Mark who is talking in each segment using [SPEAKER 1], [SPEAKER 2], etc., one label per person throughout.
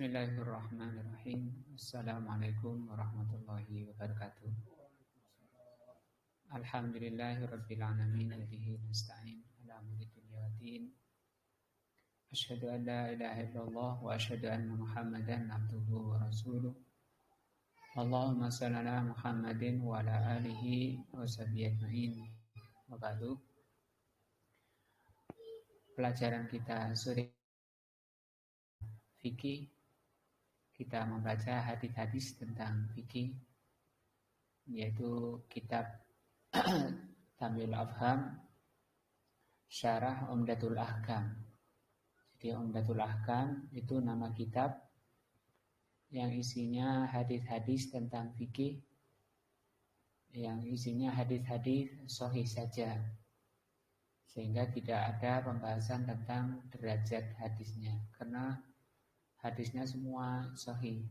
[SPEAKER 1] Bismillahirrahmanirrahim. Assalamualaikum warahmatullahi wabarakatuh. Alhamdulillahirabbil alamin wa bihi nasta'in ala umuri dunya waddin. Asyhadu an la ilaha illallah wa asyhadu anna Muhammadan abduhu wa rasuluh. Allahumma shalli ala Muhammadin wa ala alihi wa sahbihi ajmain. Wa ba'du. Pelajaran kita sore fikih, kita membaca hadis-hadis tentang fikih, yaitu kitab Tamyil Afham Syarah Umdatul Ahkam. Jadi Umdatul Ahkam itu nama kitab yang isinya hadis-hadis tentang fikih, yang isinya hadis-hadis sahih saja, sehingga tidak ada pembahasan tentang derajat hadisnya, karena hadisnya semua sahih.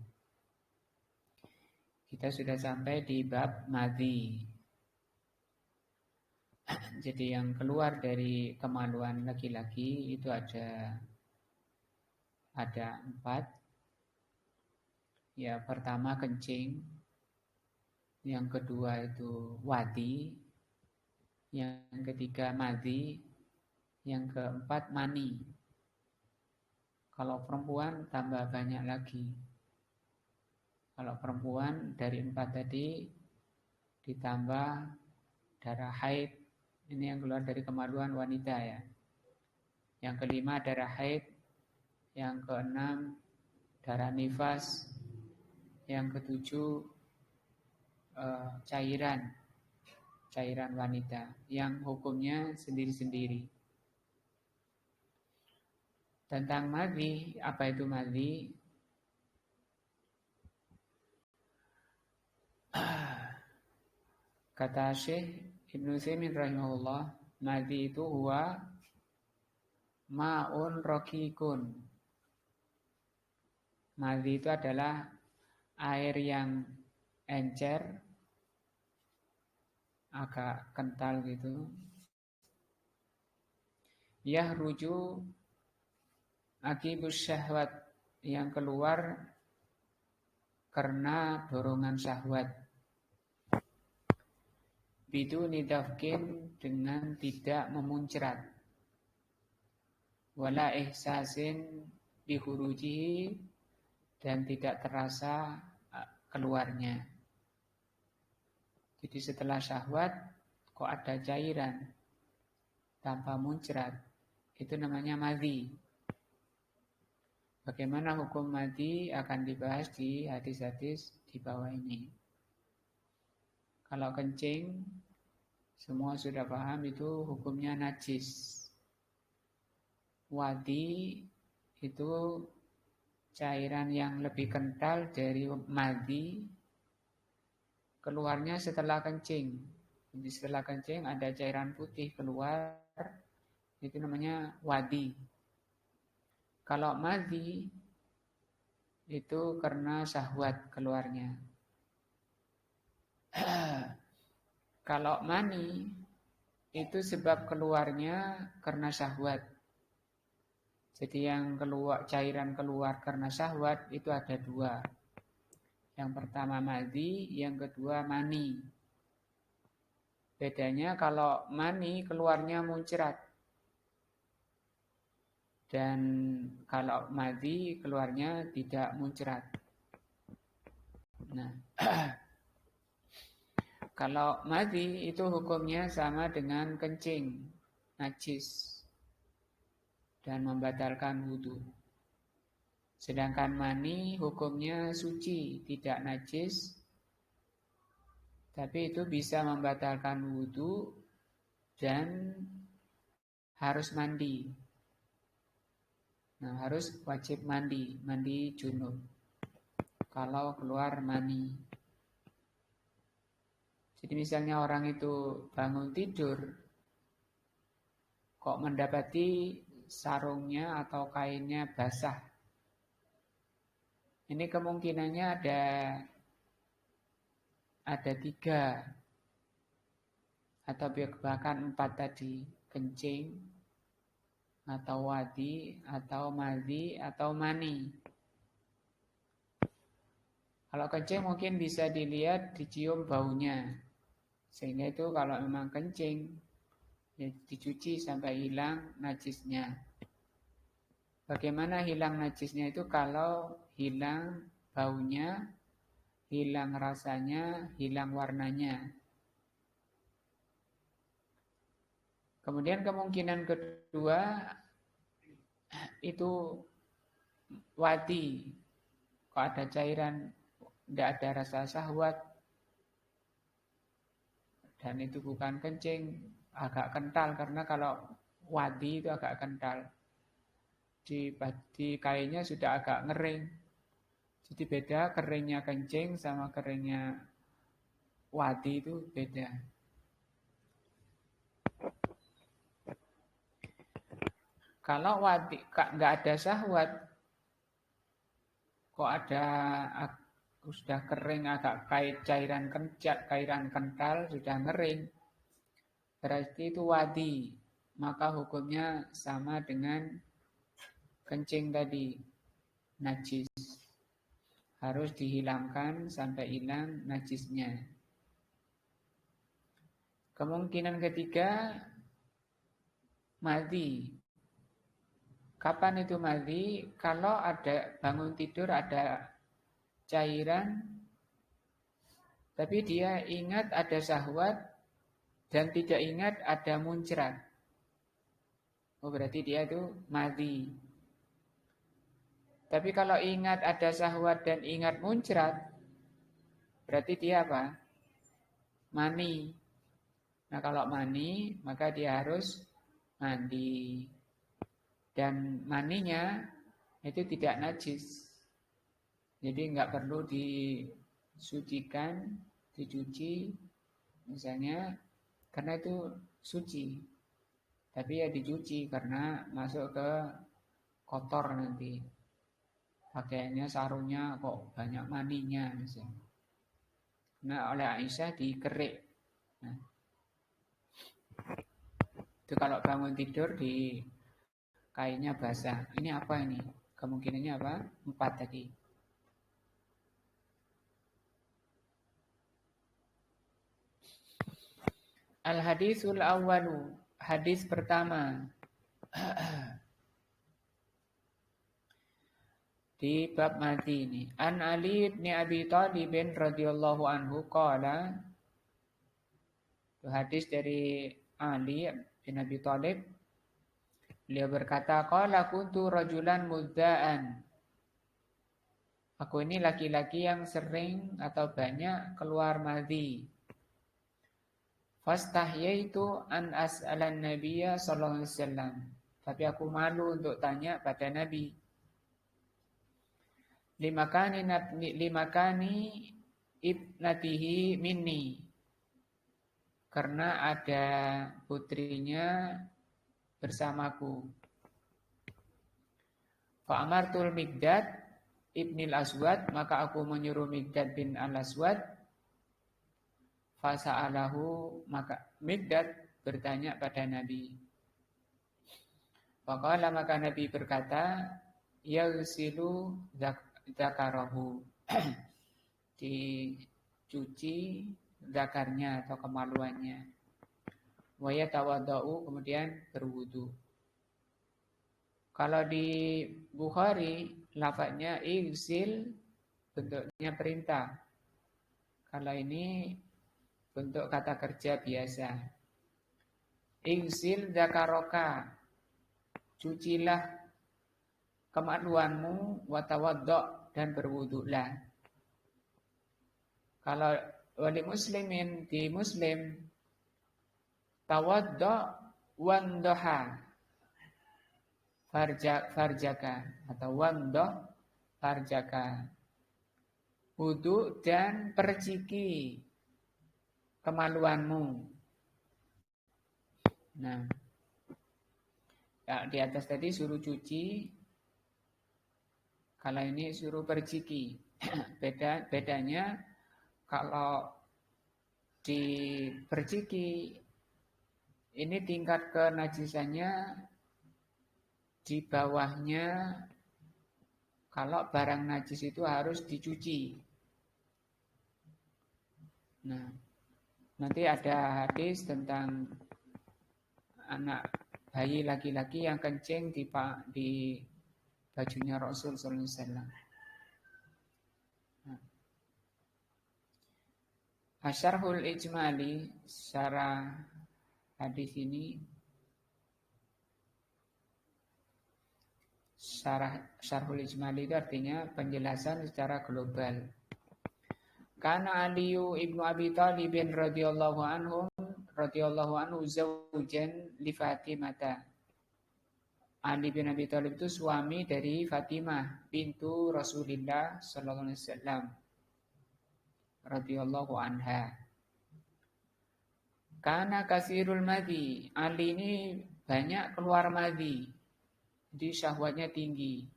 [SPEAKER 1] Kita sudah sampai di bab madhi. Jadi yang keluar dari kemaluan laki-laki itu ada 4. Ya, pertama kencing, yang kedua itu wadi, yang ketiga madhi, yang keempat mani. Kalau perempuan tambah banyak lagi. Kalau perempuan dari 4 tadi ditambah darah haid, ini yang keluar dari kemaluan wanita ya. Yang kelima darah haid, yang keenam darah nifas, yang ketujuh cairan wanita, yang hukumnya sendiri-sendiri. Tentang madhi, apa itu madhi? Kata Syekh Ibnu Utsaimin rahimahullah, madhi itu huwa ma'un raqiqun. Madhi itu adalah air yang encer, agak kental gitu. Yahruju akibus syahwat, yang keluar karena dorongan syahwat. Biduni dafkin, dengan tidak memuncrat. Wala ihsasin bihurujihi, dan tidak terasa keluarnya. Jadi setelah syahwat kok ada cairan tanpa muncrat, itu namanya madhi. Bagaimana hukum madhi akan dibahas di hadis-hadis di bawah ini. Kalau kencing, semua sudah paham itu hukumnya najis. Wadi itu cairan yang lebih kental dari madhi, keluarnya setelah kencing. Jadi setelah kencing ada cairan putih keluar, itu namanya wadi. Kalau madhi itu karena syahwat keluarnya. Kalau mani itu sebab keluarnya karena syahwat. Jadi yang cairan keluar karena syahwat itu ada 2. Yang pertama madhi, yang kedua mani. Bedanya kalau mani keluarnya muncrat, dan kalau madhi keluarnya tidak muncrat. Nah, kalau madhi itu hukumnya sama dengan kencing, najis, dan membatalkan wudu. Sedangkan mani hukumnya suci, tidak najis, tapi itu bisa membatalkan wudu dan harus mandi. Nah, harus wajib mandi junub kalau keluar mani. Jadi misalnya orang itu bangun tidur, kok mendapati sarungnya atau kainnya basah. Ini kemungkinannya ada 3 atau bahkan 4 tadi, kencing, atau wadi, atau madhi, atau mani. Kalau kencing mungkin bisa dilihat, dicium baunya. Sehingga itu kalau memang kencing, ya dicuci sampai hilang najisnya. Bagaimana hilang najisnya itu? Kalau hilang baunya, hilang rasanya, hilang warnanya. Kemudian kemungkinan kedua itu wadi. Kalau ada cairan, tidak ada rasa syahwat, dan itu bukan kencing, agak kental. Karena kalau wadi itu agak kental. Di kainnya sudah agak ngering. Jadi beda keringnya kencing sama keringnya wadi itu beda. Kalau wadi nggak ada syahwat, kok ada sudah kering agak cairan kental sudah ngering, berarti itu wadi, maka hukumnya sama dengan kencing tadi, najis. Harus dihilangkan sampai hilang najisnya. Kemungkinan ketiga, madhi. Kapan itu madhi? Kalau ada bangun tidur ada cairan, tapi dia ingat ada syahwat dan tidak ingat ada muncrat. Oh, berarti dia itu madhi. Tapi kalau ingat ada syahwat dan ingat muncrat, berarti dia apa? Mani. Nah, kalau mani, maka dia harus mandi. Dan maninya itu tidak najis. Jadi nggak perlu disucikan, dicuci, misalnya, karena itu suci. Tapi ya dicuci karena masuk ke kotor nanti. Pakaiannya, sarungnya kok banyak maninya misalnya. Nah, oleh Aisyah dikerik. Nah, itu kalau bangun tidur di kainnya basah. Ini apa ini? Kemungkinannya apa? 4 tadi. Al-hadisul awwalu. Hadis pertama. Di bab mati ini. An Ali bin Abi Thalib radhiyallahu anhu qala. Itu hadis dari Ali bin Abi Thalib. Beliau berkata, qala kuntu rajulan mudda'an. Aku ini laki-laki yang sering atau banyak keluar madhi. Fastahyaitu an as'alan nabiyya sallallahu alaihi wasallam. Tapi aku malu untuk tanya pada Nabi. Limakani ibnatihi minni. Karena ada putrinya bersamaku. Fa'amartul Miqdad ibnil Aswad, maka aku menyuruh Miqdad bin al-Aswad. Fasa'alahu, maka Miqdad bertanya pada Nabi. Faqala, maka Nabi berkata, yagsilu dzakarahu. Dicuci zakarnya atau kemaluannya. Wa yatawaddau, kemudian berwudu. Kalau di Bukhari lafadznya igsil, bentuknya perintah. Kalau ini bentuk kata kerja biasa. Igsil dzakaroka, cucilah kemaluanmu, watawaddo, dan berwudulah. Kalau wali muslimin di Muslim, tawaddo wandoha farjaka atau wandoh farjaka, wudu dan perciki kemaluanmu. Nah, ya, di atas tadi suruh cuci, kalau ini suruh perciki. Bedanya kalau di perciki ini tingkat kenajisannya di bawahnya. Kalau barang najis itu harus dicuci. Nah, nanti ada hadis tentang anak bayi laki-laki yang kencing di bajunya Rasul sallallahu alaihi wasallam. Nah, Asyarhul Ijmali, secara hadis ini, Syarhul Ijmali itu artinya penjelasan secara global. Karena Aliyu ibnu Abi Thalib radhiyallahu anhu zaujan li Fatimah. Ali bin Abi Thalib itu suami dari Fatimah bintu Rasulullah sallallahu alaihi wasallam radhiyallahu anha. Karena kasirul madhi, Ali ini banyak keluar madhi, jadi syahwatnya tinggi.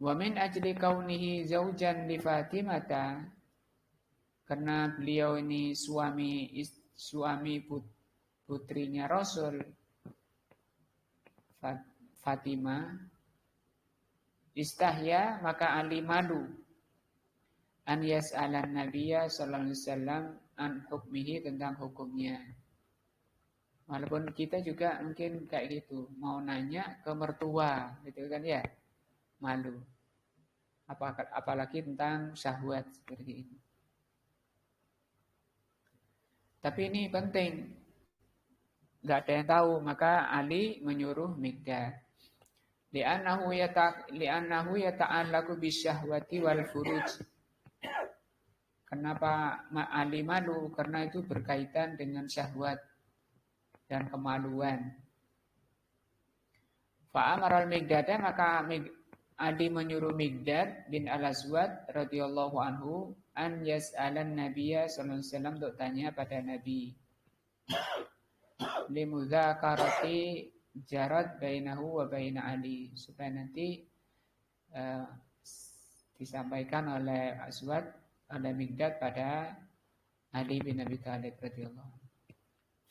[SPEAKER 1] Wa min ajli kaunihi zaujan li Fatimata, karena beliau ini suami putrinya Rasul Fatimah, istahya, maka Ali malu an yas'alan nabiyya sallallahu alaihi wasallam an hukmihi, tentang hukumnya. Walaupun kita juga mungkin kayak gitu, mau nanya ke mertua gitu kan ya, malu. Apalagi tentang syahwat seperti ini. Tapi ini penting, nggak ada yang tahu, maka Ali menyuruh Mikdad. Li'annahu yata'allaqu bisyahwati wal furuj. Kenapa Ali malu? Karena itu berkaitan dengan syahwat dan kemaluan. Fa'amar al-Mikdad, maka Ali menyuruh Mikdad bin Al-Aswad radhiyallahu anhu an yas'alan nabiyya sallallahu alaihi wasallam, untuk tanya pada Nabi. Limudzakarati jarat bainahu wa baina Ali, supaya nanti disampaikan oleh Aswad, oleh Mikdad pada Ali bin Abi Thalib radhiyallahu anhu.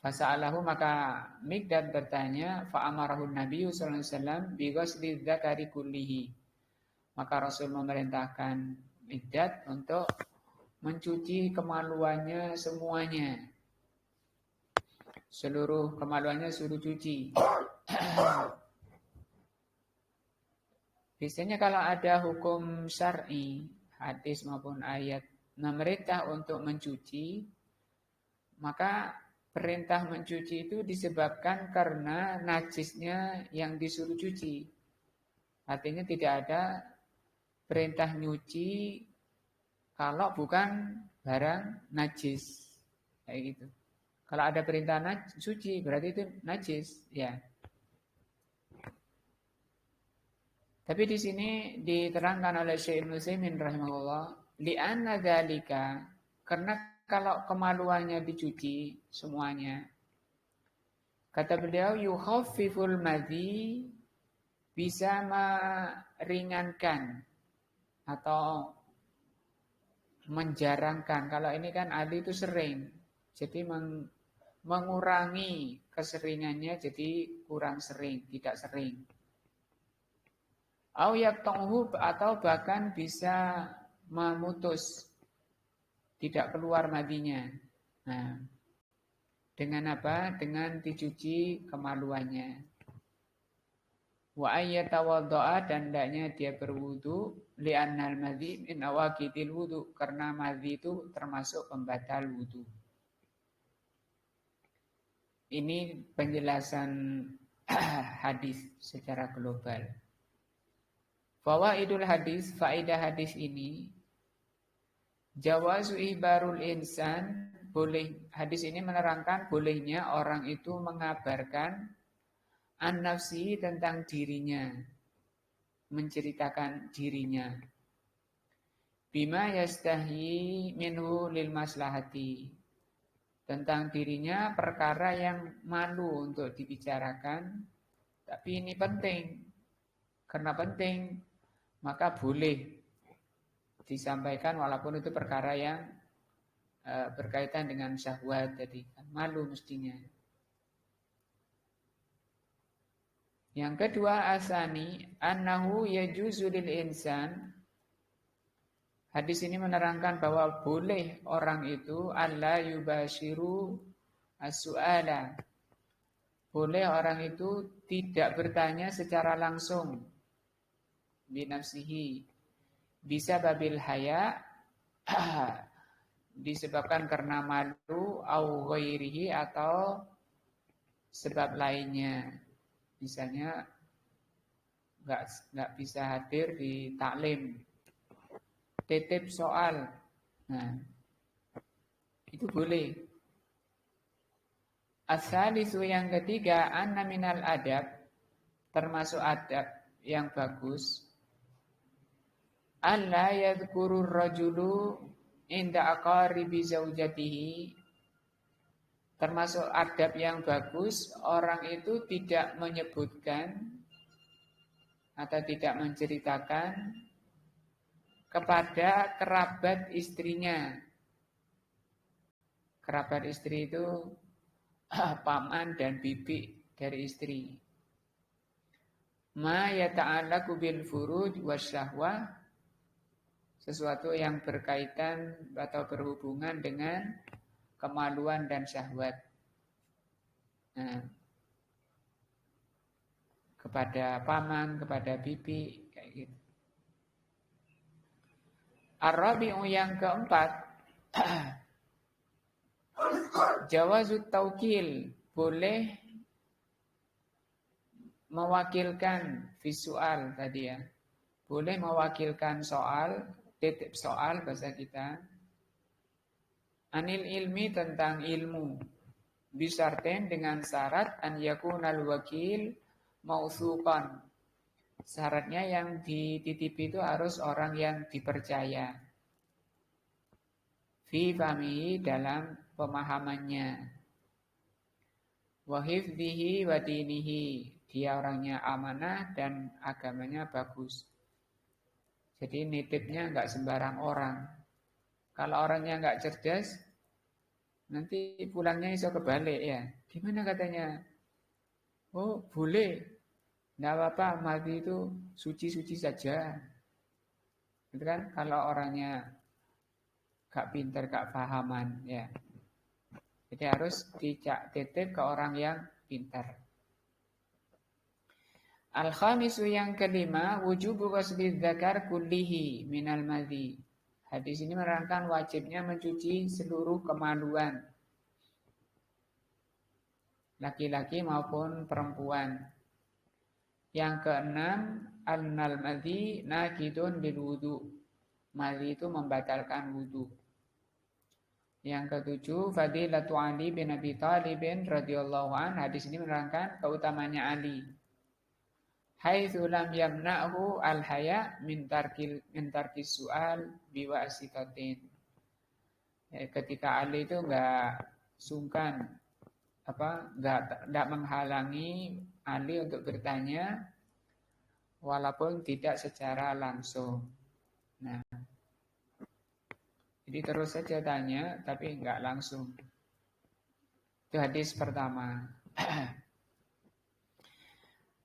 [SPEAKER 1] Fasa'alahu, maka Mikdad bertanya, fa'amarahu Nabi sallallahu alaihi wasallam bi ghusli dzakari kullihi. Maka Rasul memerintahkan Mikdad untuk mencuci kemaluannya semuanya. Seluruh kemaluannya suruh cuci. Biasanya kalau ada hukum syar'i, hadis maupun ayat, memerintah untuk mencuci, maka perintah mencuci itu disebabkan karena najisnya yang disuruh cuci. Artinya tidak ada perintah nyuci kalau bukan barang najis. Kayak gitu. Kalau ada perintah suci, berarti itu najis, ya. Tapi di sini diterangkan oleh Syekh Ibnu Utsaimin rahimahullah, li'anna dzalika, karena kalau kemaluannya dicuci semuanya, kata beliau, yukhaffiful madhi, bisa meringankan atau menjarangkan. Kalau ini kan Ali itu sering, jadi mengurangi keseringannya, jadi kurang sering, tidak sering. Au yaqta'uhu, atau bahkan bisa memutus, tidak keluar madinya. Nah, dengan apa? Dengan dicuci kemaluannya. Wa ayyatawadda'a, dan hendaknya dia berwudu, li'annal madhi min awaqidil wudu, karena madhi itu termasuk pembatal wudu. Ini penjelasan hadis secara global. Fawaidul hadis, faedah hadis ini, jawazu ihbarul insan, boleh, hadis ini menerangkan bolehnya orang itu mengabarkan an-nafsi, tentang dirinya, menceritakan dirinya. Bima yastahi minhu lil maslahati, tentang dirinya perkara yang malu untuk dibicarakan, tapi ini penting. Karena penting, maka boleh disampaikan walaupun itu perkara yang berkaitan dengan syahwat, jadi malu mestinya. Yang kedua, asani annahu yajuzu lil insan, Hadis ini menerangkan bahwa boleh orang itu alla yubashiru as-su'ala. Boleh orang itu tidak bertanya secara langsung binafsihi. Bisa babil haya disebabkan karena malu au ghairihi atau sebab lainnya. Misalnya nggak bisa hadir di taklim, titip soal. Nah, itu boleh. As-salisu yang ketiga, anna minal adab, termasuk adab yang bagus, alla yadhkurur rajulu inda aqaribi zaujatihi. Termasuk adab yang bagus, orang itu tidak menyebutkan atau tidak menceritakan kepada kerabat istrinya. Kerabat istri itu paman dan bibi dari istri. Ma yata'allaqu bil furuj wasyahwah, sesuatu yang berkaitan atau berhubungan dengan kemaluan dan syahwat. Nah, kepada paman, kepada bibi, kayak gitu. Ar-rabi'u yang keempat, jawazut taukil, boleh mewakilkan visual tadi ya. Boleh mewakilkan soal, titip soal bahasa kita. Anil ilmi, tentang ilmu. Bisarten, dengan syarat an yakunal wakil mausuqan. Syaratnya yang dititipi itu harus orang yang dipercaya. Fi fahmihi, dalam pemahamannya. Wa hifdhihi wa dinihi, dia orangnya amanah dan agamanya bagus. Jadi nitipnya enggak sembarang orang. Kalau orangnya enggak cerdas, nanti pulangnya iso kebalik ya. Gimana katanya? Oh, boleh. Enggak apa-apa, mati itu suci-suci saja. Itu kan kalau orangnya enggak pintar, enggak pahaman ya. Jadi harus dititip ke orang yang pintar. Al-khamisu yang kelima, wujubu ghusli dzakar kullihi minal madhi. Hadis ini menerangkan wajibnya mencuci seluruh kemaluan, laki-laki maupun perempuan. Yang keenam, annal madhi nakidun lil wudu. Madhi itu membatalkan wudu. Yang ketujuh, fadilatu Ali bin Abi Thalib radhiyallahu an. Hadis ini menerangkan keutamanya Ali. Haitsu lam yamna'hu al-haya min tarkis su'al biwasitatin. Ya, ketika Ali itu enggak sungkan enggak menghalangi Ali untuk bertanya walaupun tidak secara langsung. Nah, jadi terus saja tanya tapi enggak langsung. Itu hadis pertama.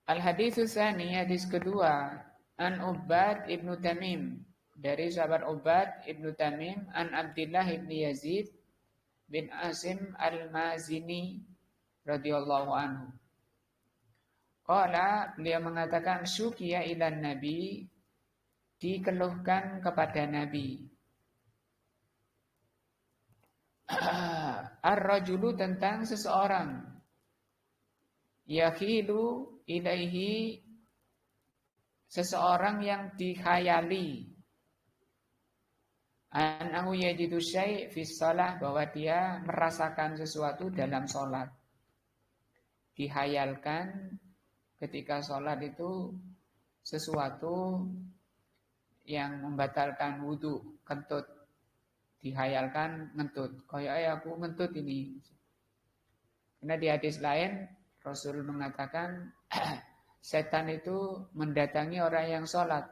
[SPEAKER 1] Al-haditsus tsani, hadis kedua, an Ubad ibnu Tamim, dari sahabat Ubad ibnu Tamim, an Abdullah ibnu Yazid bin Asim al-Mazini radhiyallahu anhu. Qala, beliau mengatakan, syukiya ilan nabi, dikeluhkan kepada Nabi. Ar-rajulu, tentang seseorang, yakhilu ilaihi, seseorang yang dikhayali, annahu yajidu syai' fi shalah, bahwa dia merasakan sesuatu dalam sholat. Dihayalkan ketika sholat itu sesuatu yang membatalkan wudu, kentut. Dihayalkan ngentut, kayak aku ngentut ini. Karena di hadis lain Rasul mengatakan setan itu mendatangi orang yang sholat.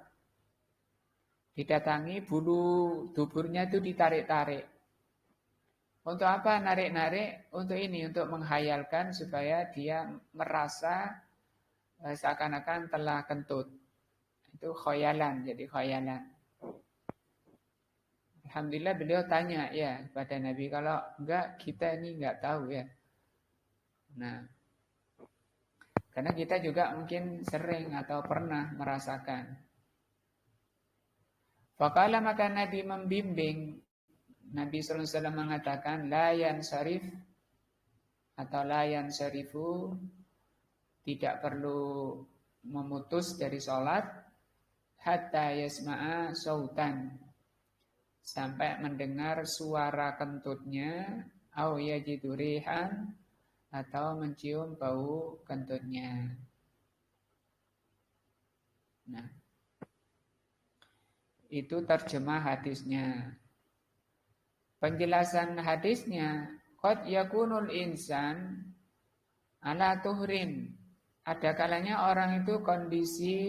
[SPEAKER 1] Didatangi, bulu duburnya itu ditarik-tarik. Untuk apa narik-narik? Untuk ini, untuk menghayalkan supaya dia merasa seakan-akan telah kentut. Itu khayalan, jadi khayalan. Alhamdulillah beliau tanya ya kepada Nabi, kalau enggak kita ini enggak tahu ya. Nah, karena kita juga mungkin sering atau pernah merasakan. Faqala, maka Nabi membimbing. Nabi sallallahu alaihi wasallam mengatakan la yansarif atau la yansarifu, tidak perlu memutus dari sholat hatta yasma'a sautan, sampai mendengar suara kentutnya, au yajidu rihan, atau mencium bau kentutnya. Nah, itu terjemah hadisnya. Penjelasan hadisnya, qad yakunul insan ala tuhrin. Ada kalanya orang itu kondisi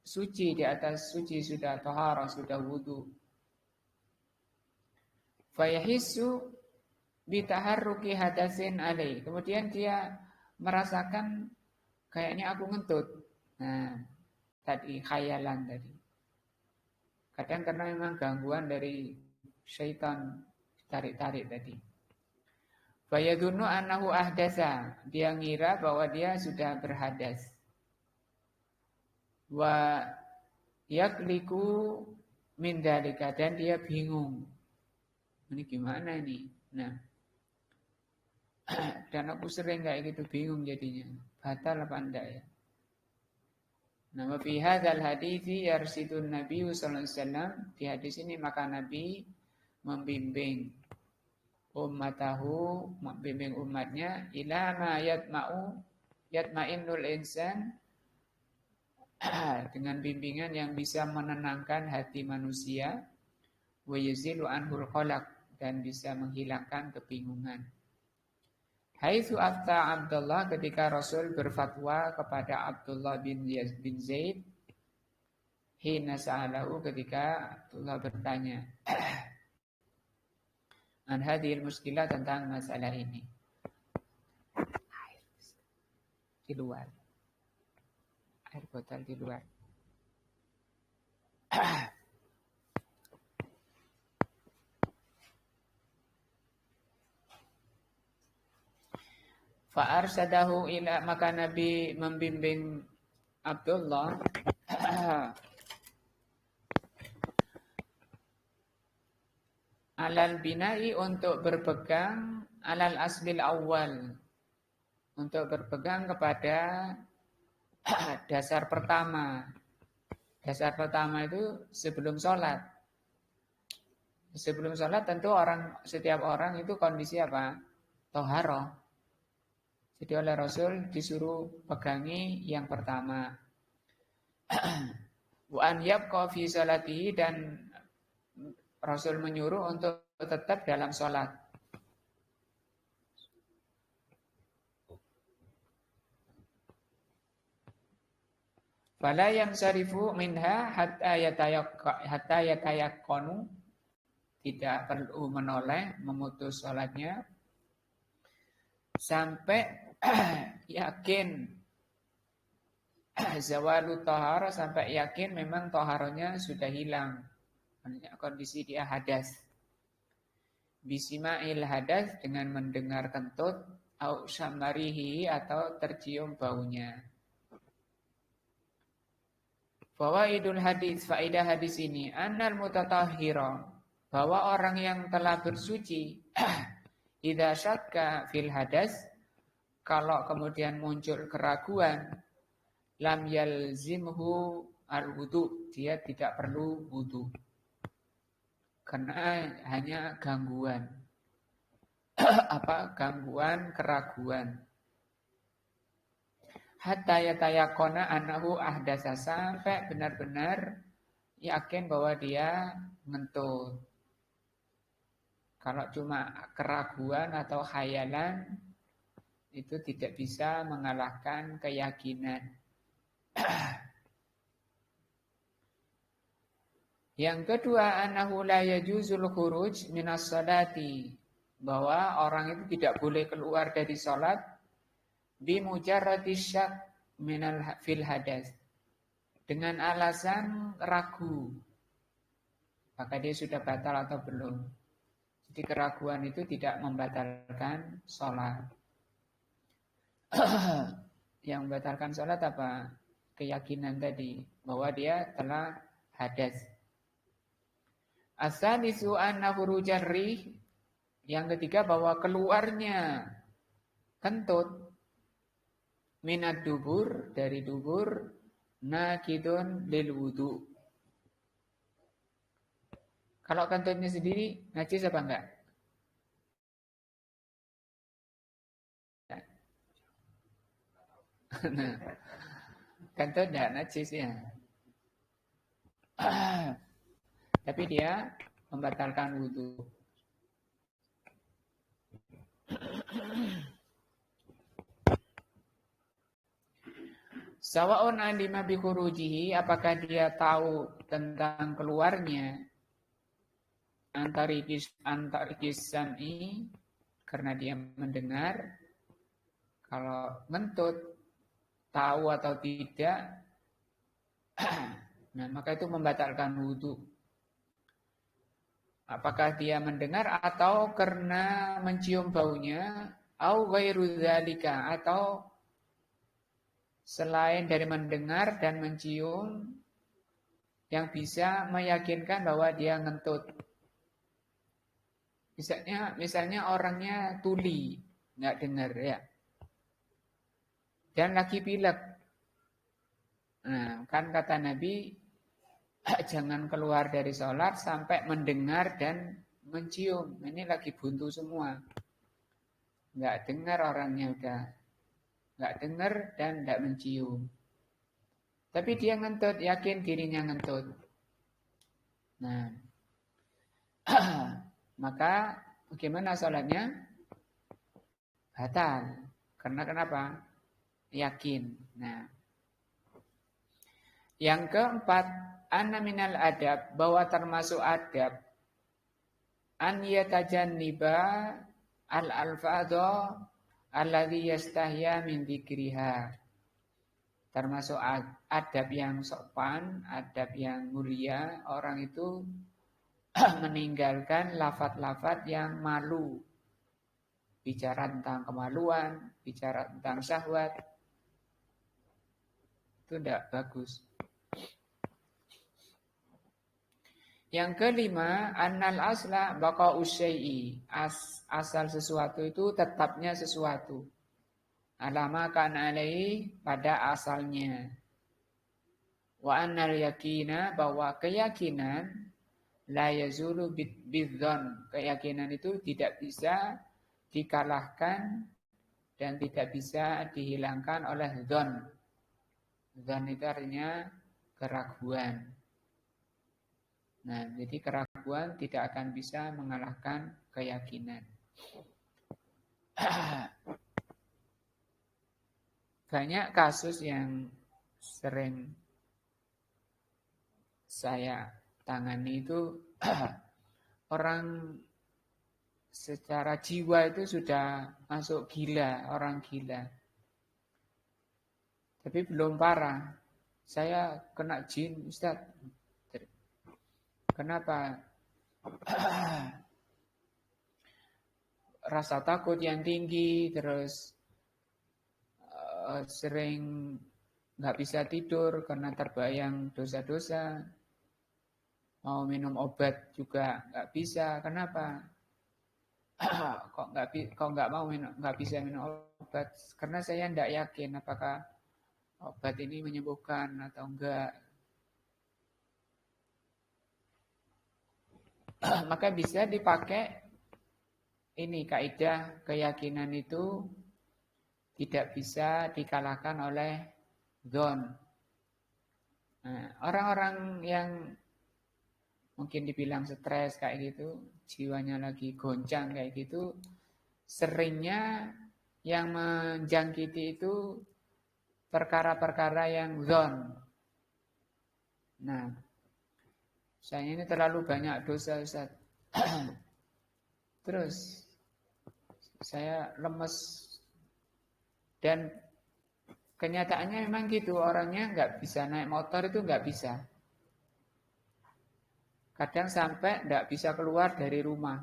[SPEAKER 1] suci, di atas suci, sudah taharah, sudah wudu. Fayahissu bitaharruki hadasin alaih. Kemudian dia merasakan kayaknya aku ngentut. Nah, tadi khayalan tadi. Kadang karena memang gangguan dari syaitan, tarik-tarik tadi. Fayadunnu annahu ahdasa. Dia ngira bahwa dia sudah berhadas. Wa yakliku min dalika, dan dia bingung. Ini gimana ini? Nah, dan aku sering kayak gitu, bingung jadinya. Batal apa enggak ya? Nah, fi hadzal hadithi yarsidun Nabi sallallahu alaihi wasallam, di hadis ini maka Nabi membimbing ummatahu, membimbing umatnya ila ma yatma'innul insan, dengan bimbingan yang bisa menenangkan hati manusia, wa yazilu anhul qalaq, dan bisa menghilangkan kebingungan. Haitsu afta Abdullah, ketika Rasul berfatwa kepada Abdullah bin Zaid, hina sa'alahu, ketika Abdullah bertanya an hadhil muskilah, tentang masalah ini. Di luar. Air botol di luar. Fa'arsadahu ila, maka Nabi membimbing Abdullah alal binai, untuk berpegang alal aslil awal, untuk berpegang kepada dasar pertama. Dasar pertama itu sebelum sholat. Sebelum sholat tentu setiap orang itu kondisi apa? Toharoh. Jadi oleh Rasul disuruh pegangi yang pertama. Wa an yabqa fi sholatihi, dan Rasul menyuruh untuk tetap dalam sholat. Fala yansarifu minha hatta yatayaqqanu, tidak perlu menoleh, memutus sholatnya sampai yakin zawalu tahara, sampai yakin memang taharanya sudah hilang, kondisi dia hadas. Bisima'il hadas, dengan mendengar kentut, au syamarihi, atau tercium baunya. Fawaidul hadis, faedah hadis ini, annal mutatahhira, bahwa orang yang telah bersuci, idza syakka fil hadas, kalau kemudian muncul keraguan, lam yalzimhu al-wudu, dia tidak perlu wudu. Karena hanya gangguan. Gangguan, keraguan. Hatta yatayaqona annahu ahdasa, sampai benar-benar yakin bahwa dia ngentut. Kalau cuma keraguan atau khayalan, itu tidak bisa mengalahkan keyakinan. Yang kedua, annahu la yajuzul khuruj minas salati, bahwa orang itu tidak boleh keluar dari salat bi mujarradi syak minal fil hadas, dengan alasan ragu apakah dia sudah batal atau belum. Jadi keraguan itu tidak membatalkan sholat. Yang membatalkan sholat apa? Keyakinan tadi bahwa dia telah hadas. As-sadisu anna khurujar rih. Yang ketiga bahwa keluarnya kentut minad dubur, dari dubur, nakidun lil wudu. Kalau kentutnya sendiri najis apa enggak? Nah, kentut enggak najis ya. Tapi dia membatalkan wudu. Sawa'un alima bi khurujihi, apakah dia tahu tentang keluarnya antarikis sam'i karena dia mendengar. Kalau ngentut tahu atau tidak, nah maka itu membatalkan wudu. Apakah dia mendengar atau karena mencium baunya, au ghairu dzalika, atau selain dari mendengar dan mencium yang bisa meyakinkan bahwa dia ngentut. Misalnya orangnya tuli, nggak dengar ya. Dan lagi pilek. Nah, kan kata Nabi, jangan keluar dari sholat sampai mendengar dan mencium. Ini lagi buntu semua. Nggak dengar orangnya udah. Nggak dengar dan nggak mencium. Tapi dia ngentut, yakin dirinya ngentut. Nah, maka bagaimana sholatnya? Batal. Karena kenapa? Yakin. Nah, yang keempat, anna minal adab, bahwa termasuk adab an yatajanniba al-alfadha alladhi yastahya min dzikriha. Termasuk adab yang sopan, adab yang mulia, orang itu meninggalkan lafaz-lafaz yang malu. Bicara tentang kemaluan, bicara tentang syahwat, itu tidak bagus. Yang kelima, annal asla baqa'u syai'i. Asal sesuatu itu tetapnya sesuatu. Alama kan alaihi, pada asalnya. Wa annal yakina, bahwa keyakinan la yazulu bidzon. Keyakinan itu tidak bisa dikalahkan dan tidak bisa dihilangkan oleh dzon. Dzon itu artinya keraguan. Nah, jadi keraguan tidak akan bisa mengalahkan keyakinan. Banyak kasus yang sering saya tangani itu orang secara jiwa itu sudah masuk gila, orang gila. Tapi belum parah. Saya kena jin, Ustaz. Kenapa? Rasa takut yang tinggi, terus sering nggak bisa tidur karena terbayang dosa-dosa. Mau minum obat juga nggak bisa. Kenapa? Kok nggak bisa minum obat? Karena saya nggak yakin apakah obat ini menyembuhkan atau enggak. Maka bisa dipakai ini kaidah keyakinan itu tidak bisa dikalahkan oleh dzon. Nah, orang-orang yang mungkin dibilang stres kayak gitu, jiwanya lagi goncang kayak gitu, seringnya yang menjangkiti itu perkara-perkara yang dzon. Nah, saya ini terlalu banyak dosa, Ustaz. Terus saya lemes. Dan kenyataannya memang gitu, orangnya nggak bisa naik motor itu nggak bisa. Kadang sampai tidak bisa keluar dari rumah.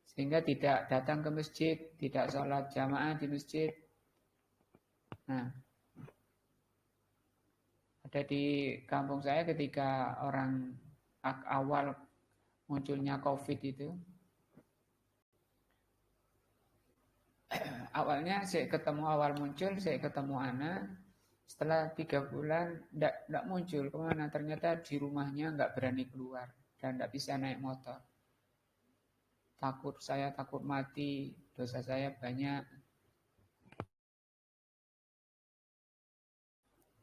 [SPEAKER 1] Sehingga tidak datang ke masjid, tidak sholat jamaah di masjid. Nah, ada di kampung saya ketika orang awal munculnya COVID itu, awalnya saya ketemu awal muncul, saya ketemu anak. Setelah 3 bulan tidak muncul kemana, ternyata di rumahnya nggak berani keluar dan tidak bisa naik motor. Saya takut mati, dosa saya banyak.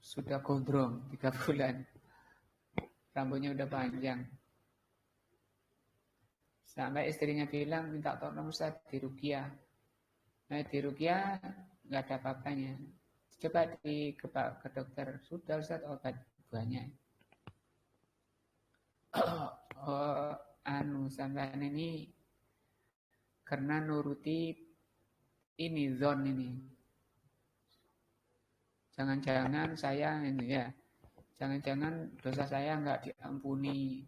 [SPEAKER 1] Sudah gondrong 3 bulan, rambutnya udah panjang. Sampai istrinya bilang minta tolong Ustaz diruqyah. Nah diruqyah nggak ada apa-apanya. Coba ke dokter, sudah Ustaz obat banyak. Sampean ini karena nuruti ini zon ini. Jangan-jangan saya ini ya, jangan-jangan dosa saya nggak diampuni,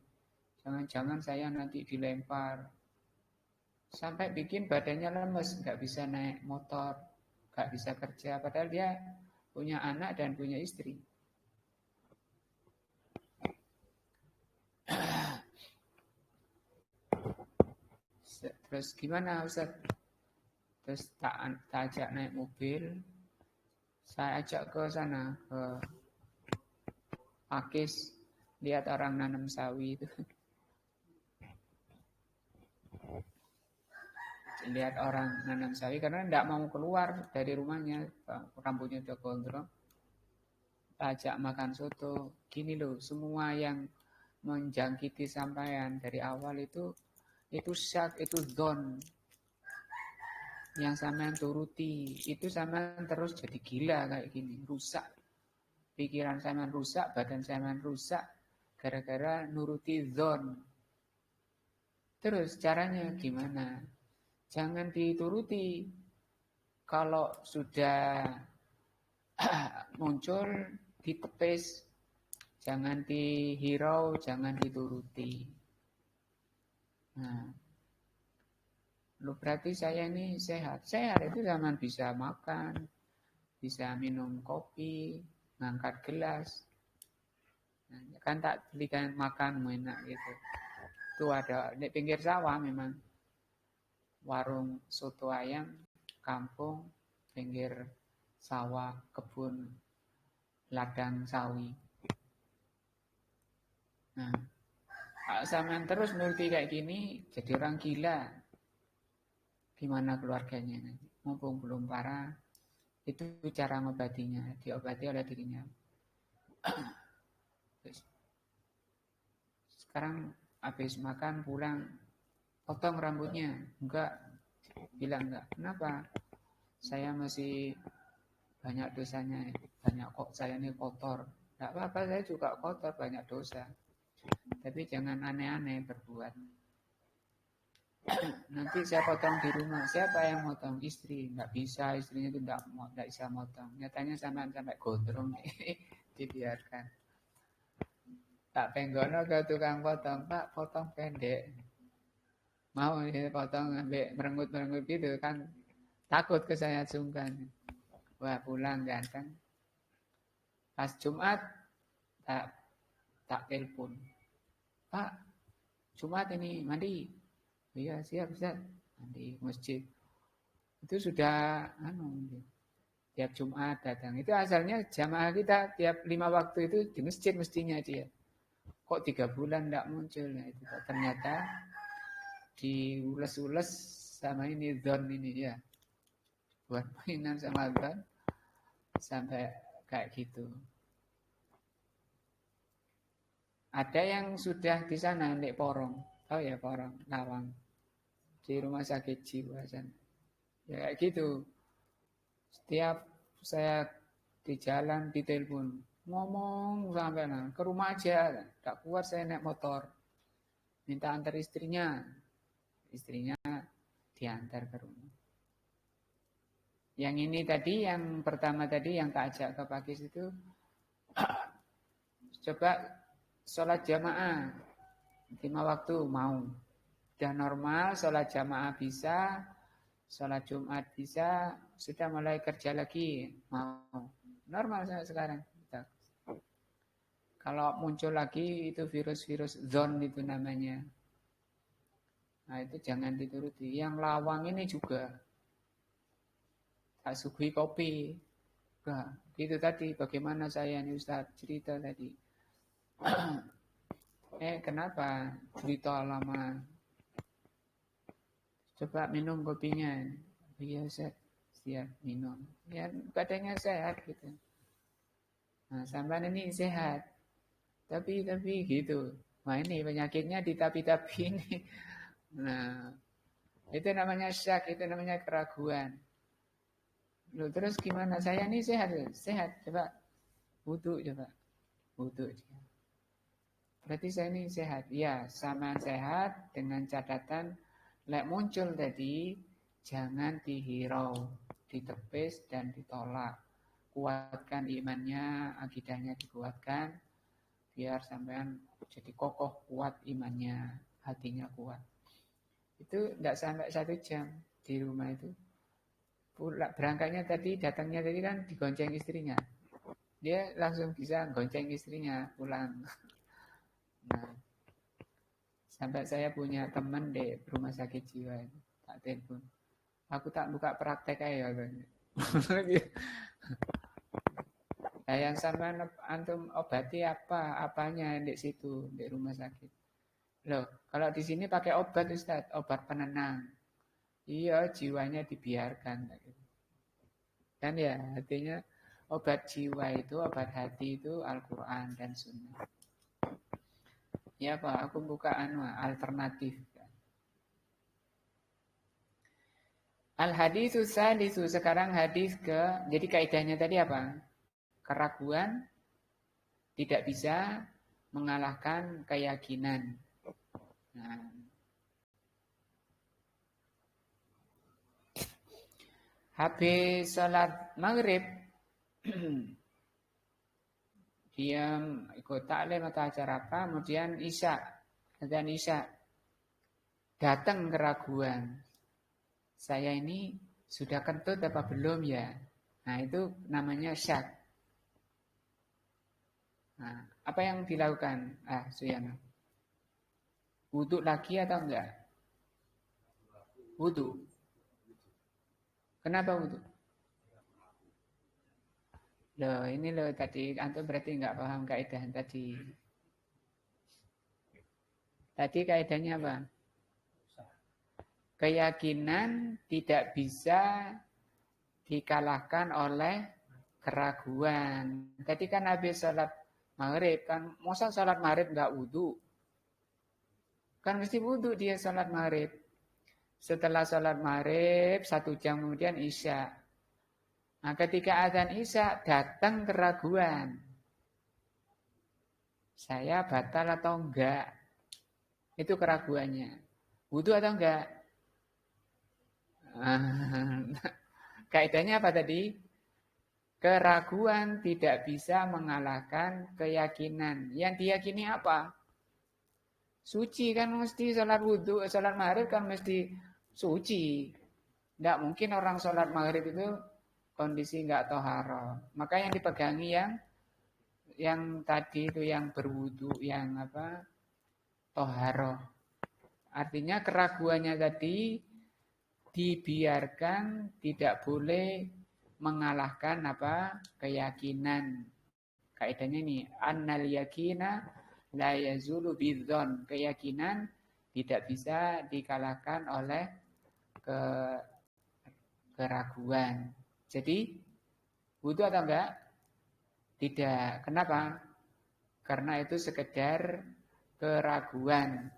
[SPEAKER 1] jangan-jangan saya nanti dilempar, sampai bikin badannya lemes, nggak bisa naik motor, nggak bisa kerja, padahal dia punya anak dan punya istri. Terus gimana Ustaz? Terus tak ajak naik mobil, saya ajak ke sana, ke Pakis, lihat orang nanam sawi itu. Lihat orang nanam sawi karena tidak mau keluar dari rumahnya, rambutnya udah gondrong. Ajak makan soto. Gini loh, semua yang menjangkiti sampean dari awal itu syak, itu zon yang sampean turuti, itu sampean terus jadi gila kayak gini, rusak. Pikiran sampean rusak, badan sampean rusak gara-gara nuruti zon. Terus caranya gimana? Jangan dituruti. Kalau sudah muncul ditepis, jangan dihirau, jangan dituruti. Nah, lu berarti saya ini sehat. Sehat itu zaman bisa makan, bisa minum kopi, ngangkat gelas. Nah, kan tak belikan makan enak gitu. Itu ada di pinggir sawah memang. Warung soto ayam, kampung, pinggir sawah, kebun, ladang sawi. Nah, kalau sampean terus nuruti kayak gini, jadi orang gila. Gimana keluarganya nanti? Mumpung belum parah, itu cara ngobatinya, diobati oleh dirinya. Sekarang habis makan pulang, potong rambutnya. Enggak, bilang enggak. Kenapa? Saya masih banyak dosanya, banyak kok saya ini kotor. Enggak apa-apa, saya juga kotor, banyak dosa. Tapi jangan aneh-aneh berbuat. Nanti saya potong di rumah. Siapa yang potong? Istri. Enggak bisa, istrinya itu enggak bisa potong. Nyatanya sampai gondrong dibiarkan. Tak penggono ke tukang potong, Pak potong pendek. Mau ini potong ambil merengut-merengut gitu kan. Takut ke saya sungkan. Wah pulang ganteng. Pas Jumat tak telepon. Pak, Jumat ini mandi. Iya siap Ustaz. Mandi masjid. Itu sudah tiap Jumat datang. Itu asalnya jamaah kita tiap 5 waktu itu di masjid mestinya dia. Kok 3 bulan tidak muncul? Nah, itu ternyata diules-ules sama ini zon ini ya. Buat mainan sama zon sampai kayak gitu. Ada yang sudah di sana di Porong. Oh ya Porong, Lawang. Di rumah sakit jiwa sana. Ya kayak gitu. Setiap saya di jalan ditelepon, ngomong sampai ke rumah aja, tak kuat saya naik motor. Minta antar istrinya diantar ke rumah. Yang ini tadi, yang pertama tadi yang tak ajak ke Pakis itu, coba sholat jamaah. 5 waktu mau. Sudah normal, sholat jamaah bisa, sholat Jumat bisa, sudah mulai kerja lagi, mau. Normal sekarang. Kalau muncul lagi itu virus-virus zone itu namanya. Nah itu jangan dituruti. Yang lawang ini juga tak suguhi kopi. Nah, itu tadi bagaimana saya nih Ustaz cerita tadi. Kenapa cerita lama? Coba minum kopinya. Iya Ustaz, siap minum. Ya badannya sehat gitu. Nah, sampai ini sehat. Tapi gitu. Nah ini penyakitnya di tapi-tapi ini. Nah, itu namanya syak, itu namanya keraguan. Loh, terus gimana? Saya ini sehat, sehat. Coba wudu, coba wudu. Berarti saya ini sehat. Ya, sama sehat dengan catatan lek muncul tadi jangan dihirau, ditepis dan ditolak. Kuatkan imannya, akidahnya dikuatkan biar sampean jadi kokoh kuat imannya, hatinya kuat. Itu tidak sampai 1 jam di rumah itu. Berangkatnya tadi, datangnya tadi kan digonceng istrinya. Dia langsung bisa gonceng istrinya pulang. Nah, sampai saya punya teman di rumah sakit jiwa, tak telepon. Aku tak buka praktek aja. Nah, yang sama antum obati apanya di situ di rumah sakit. Loh, kalau di sini pakai obat Ustaz, obat penenang. Iya, jiwanya dibiarkan. Kan ya, artinya obat jiwa itu, obat hati itu Al-Quran dan Sunnah. Ya Pak, aku buka alternatif. Al-haditsu salisu, sekarang hadis jadi kaidahnya tadi apa? Keraguan tidak bisa mengalahkan keyakinan. Nah, habis sholat maghrib, dia ikut taklim atau acara apa, kemudian isya, dan isya, datang keraguan. Saya ini sudah kentut apa belum ya? Nah itu namanya syak. Nah, apa yang dilakukan? Suyana. Wudhu lagi atau enggak? Wudhu. Kenapa wudhu? Loh, ini loh tadi antum berarti enggak paham kaidah tadi. Tadi kaidahnya apa? Keyakinan tidak bisa dikalahkan oleh keraguan. Tadi kan habis sholat maghrib, kan masa sholat maghrib enggak wudhu? Kan mesti wudhu dia sholat maghrib. Setelah sholat maghrib, 1 jam kemudian isya. Nah ketika azan isya, datang keraguan. Saya batal atau enggak? Itu keraguannya. Wudhu atau enggak? Kaidahnya apa tadi? Keraguan tidak bisa mengalahkan keyakinan. Yang diyakini apa? Suci kan mesti sholat wudhu, sholat maghrib kan mesti suci. Tidak mungkin orang sholat maghrib itu kondisi nggak toharo. Maka yang dipegangi yang tadi itu yang berwudhu, yang apa? Toharo. Artinya keraguannya tadi dibiarkan, tidak boleh mengalahkan apa? Keyakinan. Kaidahnya ini, annal yakina la yazulu bidzon. Keyakinan tidak bisa dikalahkan oleh keraguan. Jadi wudhu atau enggak? Tidak. Kenapa? Karena itu sekedar keraguan.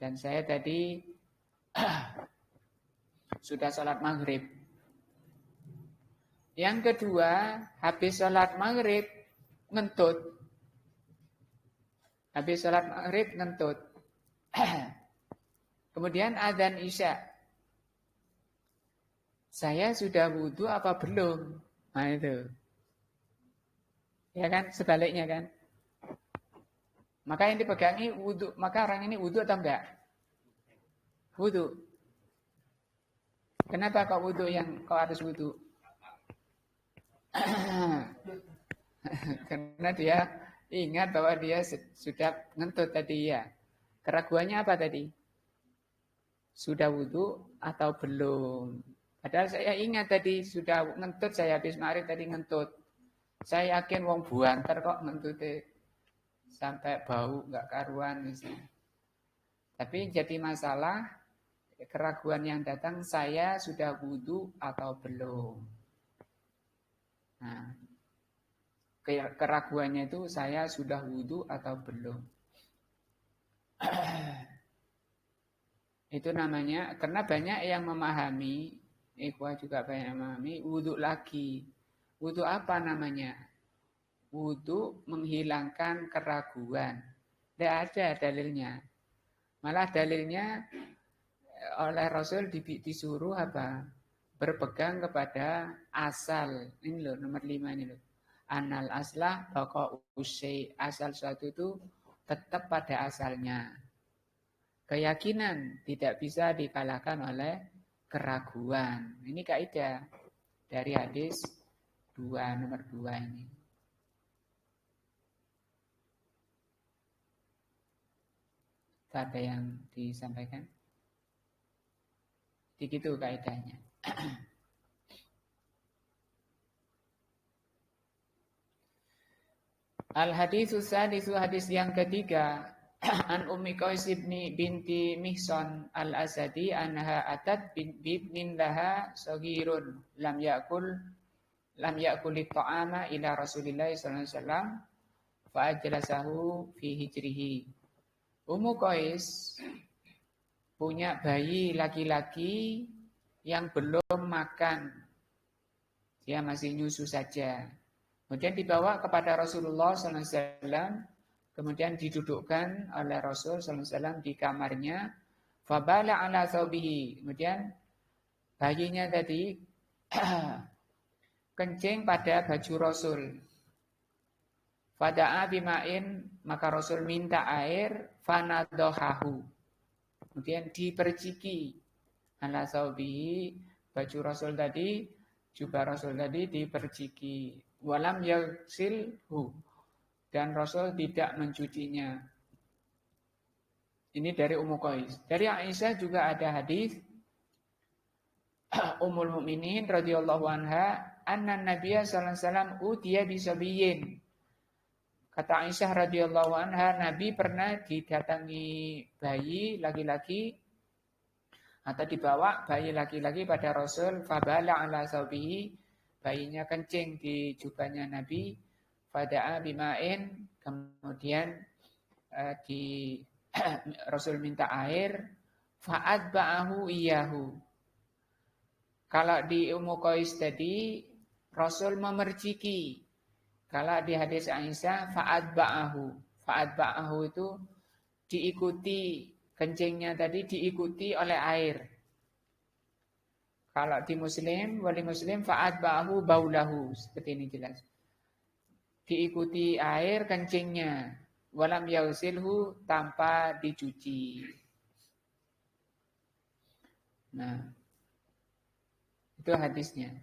[SPEAKER 1] Dan saya tadi sudah sholat maghrib. Yang kedua, habis sholat maghrib ngentut. Habis sholat maghrib ngentut. Kemudian adzan isya. Saya sudah wudhu apa belum? Nah itu. Ya kan, sebaliknya kan. Maka yang dipegangi wudu. Maka orang ini wudu atau enggak? Wudu. Kenapa kau wudu yang kau harus wudu? Karena dia ingat bahwa dia sudah ngentut tadi ya. Keraguannya apa tadi? Sudah wudu atau belum? Padahal saya ingat tadi sudah ngentut, saya habis maghrib tadi ngentut. Saya yakin wong buanter kok ngentutnya sampai bau nggak karuan misalnya. Tapi jadi masalah keraguan yang datang, saya sudah wudu atau belum. Nah, keraguannya itu saya sudah wudu atau belum. Itu namanya, karena banyak yang memahami, ikhwah juga banyak yang memahami, wudu lagi. Wudu apa namanya? Wudu menghilangkan keraguan. Tidak ada dalilnya. Malah dalilnya oleh Rasul disuruh apa? Berpegang kepada asal. Ini loh nomor 5 ini loh. Anal aslah baqa'u syai'. Asal suatu itu tetap pada asalnya. Keyakinan tidak bisa dikalahkan oleh keraguan. Ini kaidah dari hadis 2 nomor 2 ini. Ada yang disampaikan? Begitu kaidahnya. Al-haditsus sadisu, hadis yang ketiga. An Ummi Qais binti Mihsan al-Asadi anha atat bibnin laha saghirun lam yakul ta'ama ila Rasulillah sallallahu alaihi wasallam fa ajlasahu fi hijrihi. Ummu Qais punya bayi laki-laki yang belum makan. Dia masih nyusu saja. Kemudian dibawa kepada Rasulullah SAW. Kemudian didudukkan oleh Rasul SAW di kamarnya. Fabala ala thawbihi. Kemudian bayinya tadi kencing pada baju Rasul. Fada'a bima'in, maka Rasul minta air, fanadohahu. Kemudian diperciki ala thawbihi, baju Rasul tadi, jubah Rasul tadi diperciki. Walam yaghsilhu, dan Rasul tidak mencucinya. Ini dari Ummu Qais. Dari Aisyah juga ada hadis Ummul Mukminin radhiyallahu anha, anna Nabiyya sallallahu alaihi wasallam utiya bisabiyin. Kata Aisyah radhiyallahu anha, Nabi pernah didatangi bayi laki-laki atau dibawa bayi laki-laki pada Rasul, fabala ala thawbihi, bayinya kencing di jubahnya Nabi, fada'a bima'in, kemudian Rasul minta air, fa'adba'ahu iyahu. Kalau di Ummu Qais tadi Rasul memerciki. Kalau di hadis Aisyah fa'adba'ahu. Fa'adba'ahu itu diikuti, kencingnya tadi diikuti oleh air. Kalau di Muslim, wali Muslim fa'adba'ahu baulahu, seperti ini jelas. Diikuti air kencingnya, walam yausilhu, tanpa dicuci. Nah, itu hadisnya.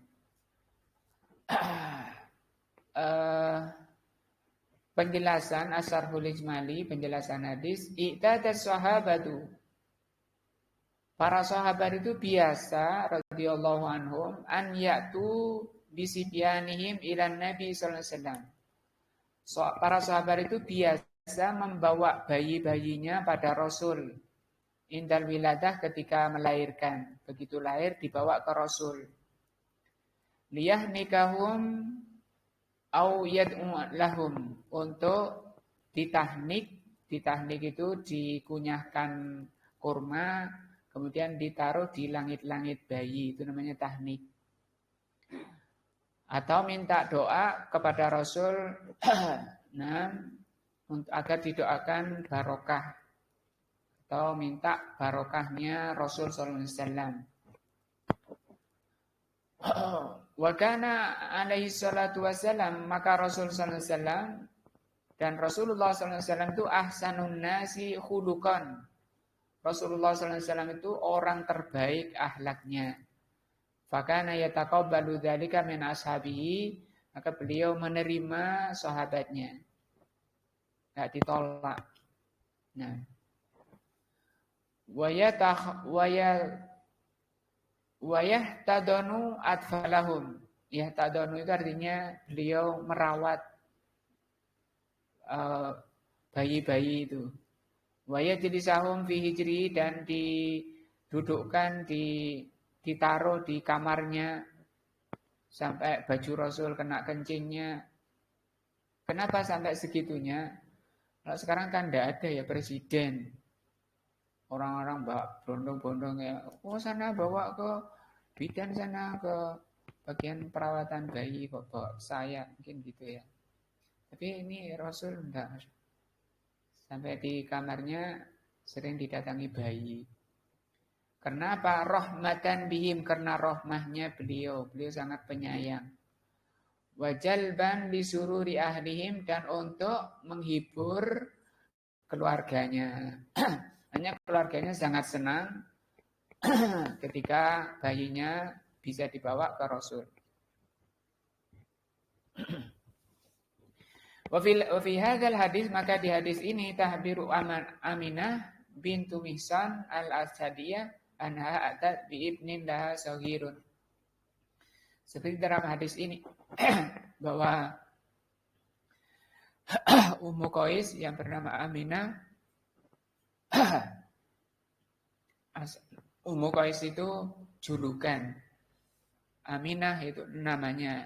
[SPEAKER 1] Penjelasan Asharhul Ijmali, penjelasan hadis, i'tadas sahabatu. Para sahabat itu biasa radhiyallahu anhum an ya'tu bisibyanihim ila Nabi sallallahu alaihi wasallam. Para sahabat itu biasa membawa bayi-bayinya pada Rasul indal wiladah, ketika melahirkan. Begitu lahir dibawa ke Rasul. Liyahnikahum au yad'u lahum, untuk ditahnik itu dikunyahkan kurma, kemudian ditaruh di langit-langit bayi, itu namanya tahnik. Atau minta doa kepada Rasul nah, agar didoakan barokah, atau minta barokahnya Rasul sallallahu alaihi wasallam. Wa kana alaihi salatu wasallam, maka Rasul sallallahu alaihi wasallam Dan Rasulullah SAW itu ahsanun nasi khuluqan. Rasulullah SAW itu orang terbaik akhlaknya. Fakana yataqabbalu dzalika min ashabihi, maka beliau menerima sahabatnya. Enggak ditolak. Nah, wayahtadanu atfalahum. Yahtadanu itu artinya beliau merawat bayi-bayi itu. Wayajlisahum fi hijri, dan didudukkan, ditaruh di kamarnya sampai baju Rasul kena kencingnya. Kenapa sampai segitunya? Kalau sekarang kan tidak ada ya presiden. Orang-orang bawa bondong-bondong ya. Oh sana bawa ke bidan, sana ke bagian perawatan bayi, kok bawa saya mungkin gitu ya. Tapi ini Rasul enggak. Sampai di kamarnya sering didatangi bayi. Kenapa? Rahmatan bihim, karena rahmahnya beliau. Beliau sangat penyayang. Wajalban lisururi ahlihim, dan untuk menghibur keluarganya. Hanya keluarganya sangat senang ketika bayinya bisa dibawa ke Rasul. Wa fi hadzal hadis, maka di hadis ini tahbiru Aminah bintu Mihsan al-Asadiyah anha atat bi ibnin laha saghirun. Seperti dalam hadis ini bahwa Ummu Qais yang bernama Aminah, Ummu Qais itu julukan, Aminah itu namanya.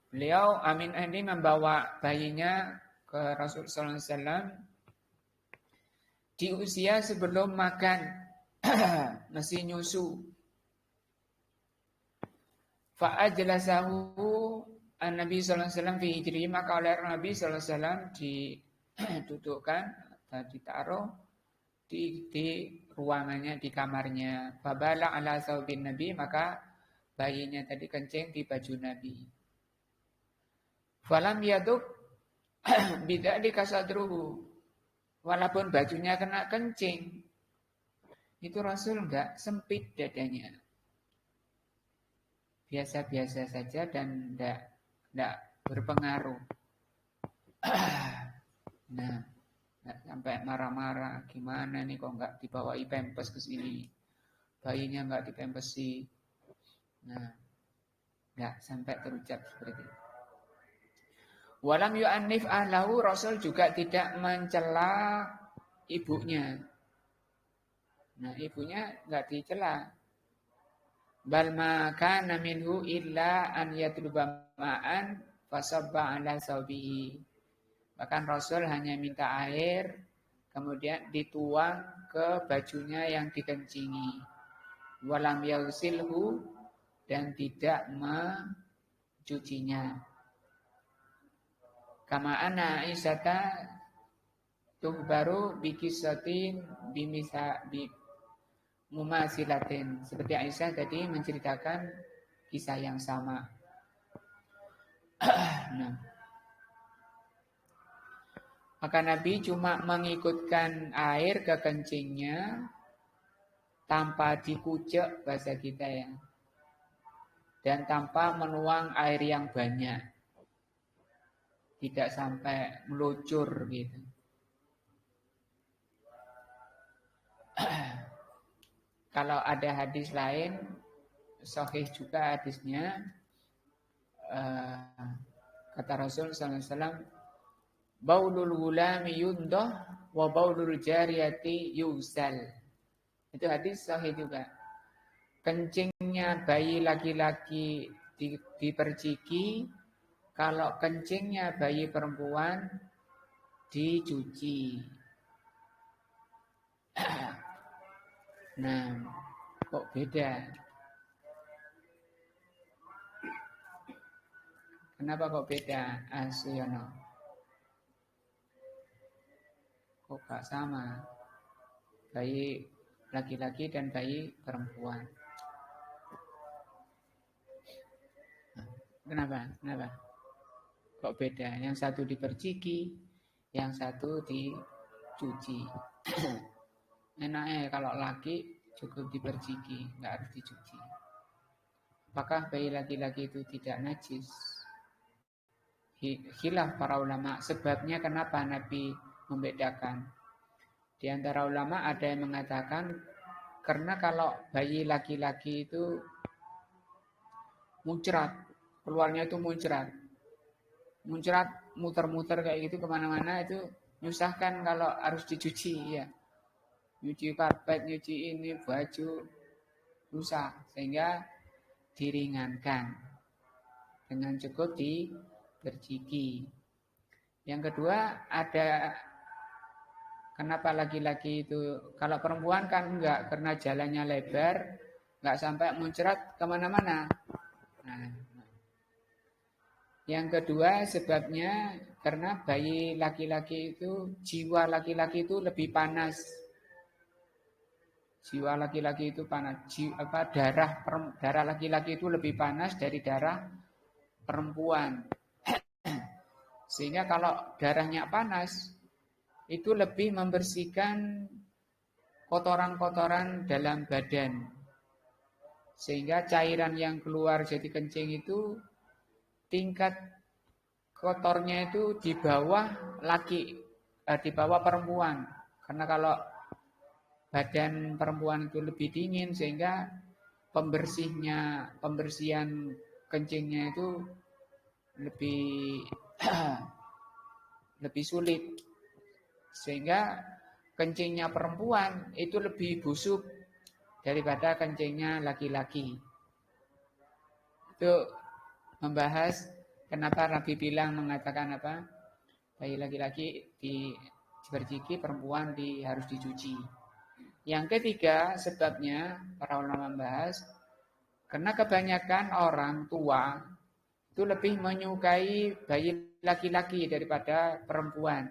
[SPEAKER 1] Beliau Aminah ini membawa bayinya ke Rasul sallallahu alaihi wasallam di usia sebelum makan, masih nyusu. Fa'ajlasahu an-Nabi sallallahu alaihi wasallam fi hijri, maka oleh Nabi sallallahu alaihi wasallam didudukkan dan ditaruh di ruangannya, di kamarnya. Fabala ala saubin Nabi, maka bayinya tadi kencing di baju Nabi. Falam yaduk bidzalika sadruhu, walaupun bajunya kena kencing, itu Rasul enggak sempit dadanya. Biasa-biasa saja dan enggak berpengaruh. Nah, enggak sampai marah-marah, gimana nih kok enggak dibawahi pempes ke sini. Bayinya enggak dipempesi. Nah, enggak sampai terucap seperti itu. Walam yu'annif ahlahu, Rasul juga tidak mencela ibunya. Nah, ibunya enggak dicela. Bal ma kana minhu illa an yatluba ma'an fasabba ala saubihi. Bahkan Rasul hanya minta air, kemudian dituang ke bajunya yang dikencingi. Walam yausilhu, dan tidak mencucinya. Kama ana Aisyata tuhbaru bikisatin bimisa bi mumasilatin. Seperti Aisyah tadi menceritakan kisah yang sama. Nah, maka Nabi cuma mengikutkan air ke kencingnya tanpa dikucek bahasa kita ya. Dan tanpa menuang air yang banyak. Tidak sampai melucur gitu. Kalau ada hadis lain, sahih juga hadisnya, kata Rasul SAW, baulul gulami yundah wa baulul jariyati yusal. Itu hadis sahih juga. Kencingnya bayi laki-laki diperciki, kalau kencingnya bayi perempuan dicuci. Nah, kok beda? Kenapa kok beda, Suyono? Kok gak sama? Bayi laki-laki dan bayi perempuan. Kenapa? Kenapa? Kok beda? Yang satu diperciki, yang satu dicuci. Enaknya kalau laki cukup diperciki, nggak harus dicuci. Apakah bayi laki-laki itu tidak najis? Khilaf para ulama. Sebabnya kenapa Nabi membedakan? Di antara ulama ada yang mengatakan karena kalau bayi laki-laki itu muncrat, keluarnya itu muncrat, muter-muter kayak gitu kemana-mana, itu nyusahkan kalau harus dicuci ya. Nyuci karpet, nyuci ini baju, susah, sehingga diringankan dengan cukup diperciki. Yang kedua ada kenapa laki-laki itu, kalau perempuan kan enggak, karena jalannya lebar, enggak sampai muncrat kemana-mana. Nah, yang kedua sebabnya karena bayi laki-laki itu, jiwa laki-laki itu lebih panas. Jiwa laki-laki itu panas. Darah laki-laki itu lebih panas dari darah perempuan. Sehingga kalau darahnya panas, itu lebih membersihkan kotoran-kotoran dalam badan. Sehingga cairan yang keluar jadi kencing itu tingkat kotornya itu di bawah di bawah perempuan. Karena kalau badan perempuan itu lebih dingin sehingga pembersihan kencingnya itu lebih lebih sulit. Sehingga kencingnya perempuan itu lebih busuk daripada kencingnya laki-laki. Itu membahas kenapa Nabi bilang mengatakan apa? Bayi laki-laki diperciki, perempuan harus dicuci. Yang ketiga sebabnya para ulama membahas karena kebanyakan orang tua itu lebih menyukai bayi laki-laki daripada perempuan.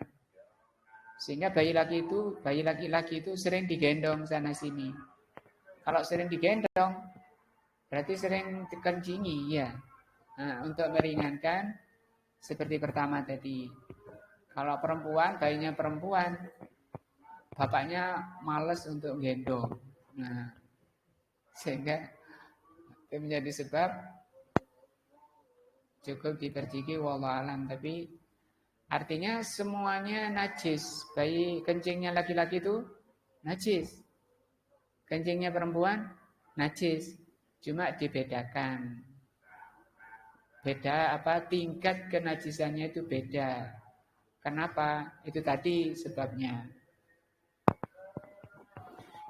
[SPEAKER 1] Sehingga bayi laki-laki itu sering digendong sana sini. Kalau sering digendong berarti sering dikencingi ya. Nah, untuk meringankan seperti pertama tadi. Kalau perempuan, bayinya perempuan, bapaknya malas untuk gendong. Nah, sehingga itu menjadi sebab cukup diperciki wallahu alam. Tapi artinya semuanya najis. Bayi kencingnya laki-laki itu najis. Kencingnya perempuan najis. Cuma dibedakan. Beda tingkat kenajisannya itu beda. Kenapa? Itu tadi sebabnya.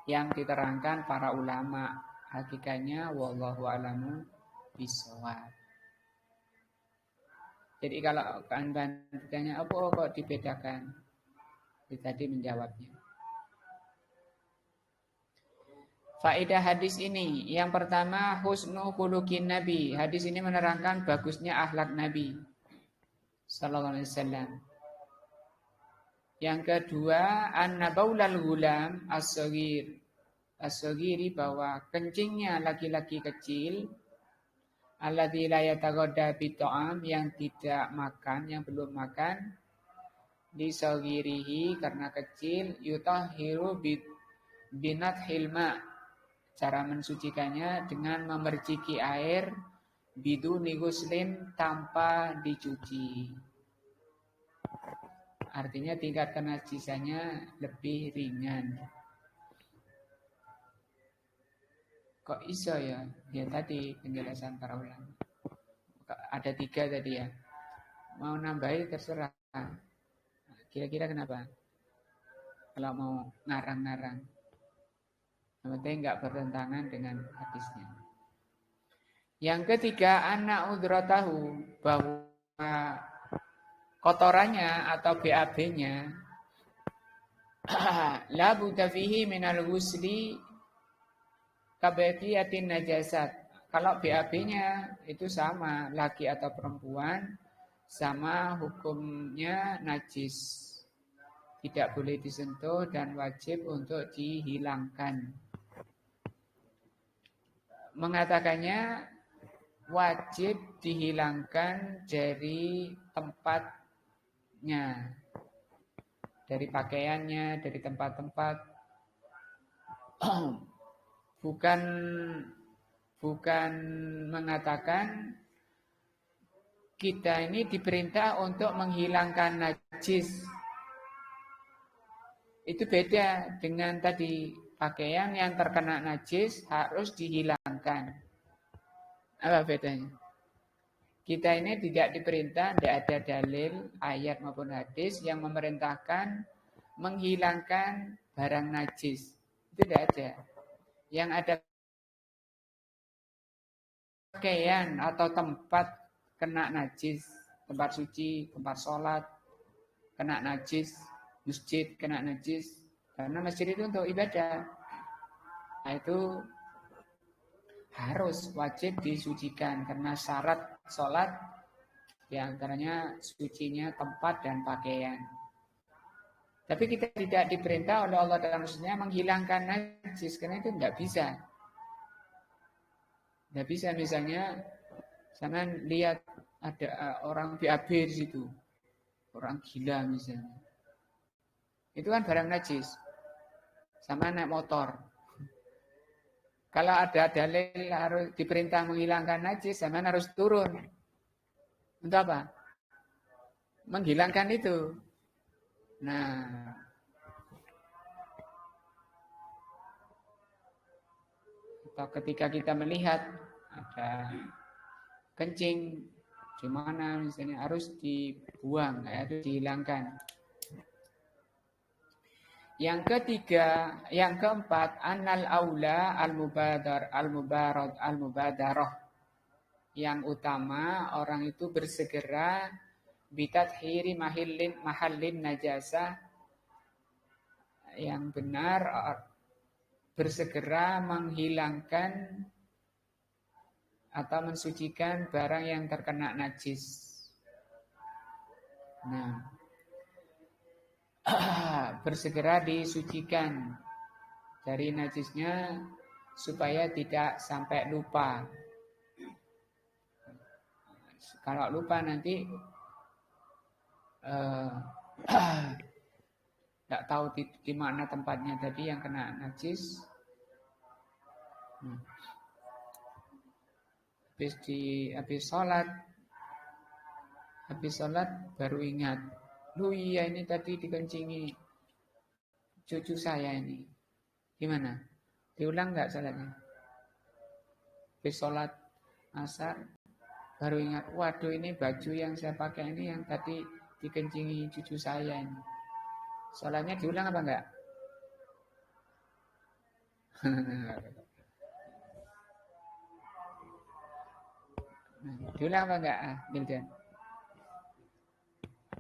[SPEAKER 1] Yang diterangkan para ulama, hakikatnya wallahu a'lamu bishawab. Jadi kalau kalian bertanya apa kok dibedakan? Itu tadi menjawabnya. Faedah hadis ini, yang pertama husnu khuluqin Nabi. Hadis ini menerangkan bagusnya akhlak Nabi sallallahu alaihi wasallam. Yang kedua, anna baulal gulam as-saghiri, bahwa kencingnya laki-laki kecil, alladzi la yataghadda bit'am, yang tidak makan, yang belum makan, li saghirihi, karena kecil, yutahhiru binat hilma, cara mensucikannya dengan memerciki air, biduni ghuslin, tanpa dicuci. Artinya tingkat kenajisannya lebih ringan. Kok iso ya? Ya tadi penjelasan para ulama. Ada 3 tadi ya. Mau nambahin terserah. Kira-kira kenapa? Kalau mau ngarang-ngarang. Yang penting nggak bertentangan dengan hadisnya. Yang ketiga, anak udratahu, bahwa kotorannya atau BAB-nya la budda fihi minal ghusli kabaqiyatin najasat. Kalau BAB-nya itu sama, laki atau perempuan, sama hukumnya najis. Tidak boleh disentuh dan wajib untuk dihilangkan. Mengatakannya wajib dihilangkan dari tempatnya, dari pakaiannya, dari tempat-tempat. bukan bukan mengatakan kita ini diperintah untuk menghilangkan najis. Itu beda dengan tadi, pakaian yang terkena najis harus dihilangkan. Apa bedanya? Kita ini tidak diperintah, tidak ada dalil, ayat maupun hadis yang memerintahkan menghilangkan barang najis. Itu tidak ada. Yang ada pakaian atau tempat kena najis, tempat suci, tempat sholat, kena najis, masjid kena najis. Karena masjid itu untuk ibadah. Nah, itu harus wajib disucikan karena syarat sholat diantaranya sucinya tempat dan pakaian. Tapi kita tidak diperintah oleh Allah dan Rasulnya menghilangkan najis karena itu tidak bisa. Tidak bisa, misalnya jangan lihat ada orang BAB di situ, orang gila misalnya. Itu kan barang najis. Sama naik motor. Kalau ada dalil harus diperintah menghilangkan najis, zaman harus turun. Untuk apa? Menghilangkan itu. Nah, atau ketika kita melihat ada kencing di mana misalnya harus dibuang, harus dihilangkan. Yang ketiga, yang keempat, annal aula al-mubadarah. Yang utama orang itu bersegera bitathiri mahallin najasah. Yang benar bersegera menghilangkan atau mensucikan barang yang terkena najis. Nah, bersegera disucikan dari najisnya supaya tidak sampai lupa. Kalau lupa nanti tidak tahu di mana tempatnya tadi yang kena najis. Habis sholat baru ingat. Lu iya ini tadi dikencingi cucu saya ini. Gimana? Diulang nggak sholatnya? Habis sholat asar baru ingat. Waduh, ini baju yang saya pakai ini yang tadi dikencingi cucu saya ini. Sholatnya diulang apa enggak? Diulang apa enggak, Mildan?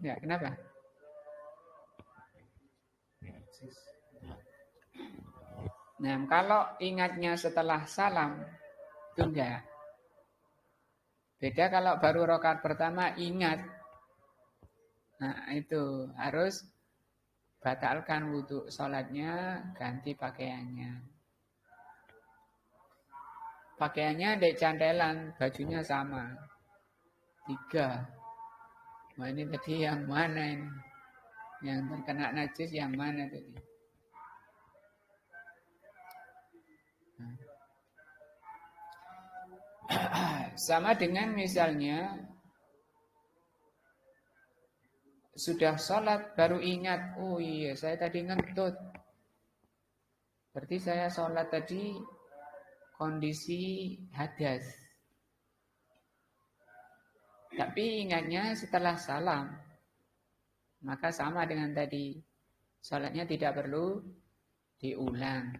[SPEAKER 1] Ya, kenapa? Nah, kalau ingatnya setelah salam, itu enggak. Beda kalau baru rakaat pertama ingat. Nah, itu harus batalkan wudhu sholatnya, ganti pakaiannya. Pakaiannya dek cantelan, bajunya sama. 3. Wah, ini tadi yang mana ini? Yang terkena najis yang mana tadi? Sama dengan misalnya sudah sholat baru ingat, oh iya saya tadi ngentut. Berarti saya sholat tadi kondisi hadas. Tapi ingatnya setelah salam. Maka sama dengan tadi. Sholatnya tidak perlu diulang.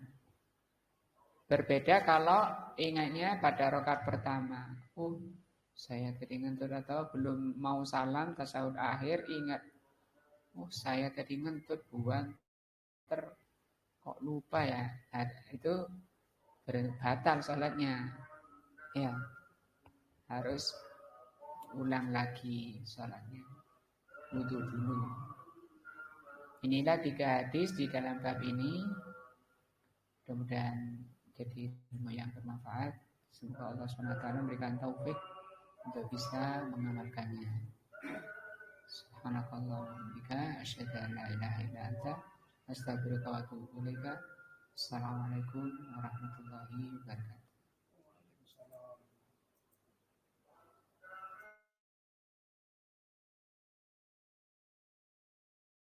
[SPEAKER 1] Berbeda kalau ingatnya pada rakaat pertama. Oh, saya tadi ngentut atau belum mau salam tasawuf akhir ingat. Oh, saya tadi ngentut buang. Kok lupa ya? Nah, itu batal sholatnya. Ya, harus ulang lagi sholatnya. Wudhu dulu. Inilah 3 hadis di dalam bab ini. Mudah-mudahan jadi ilmu yang bermanfaat. Semoga Allah SWT memberikan taufik untuk bisa mengamalkannya. Subhanakallah wa bihamdika asyhadu an la ilaha illa anta astaghfiruka wa atubu ilaika. Assalamualaikum warahmatullahi wabarakatuh.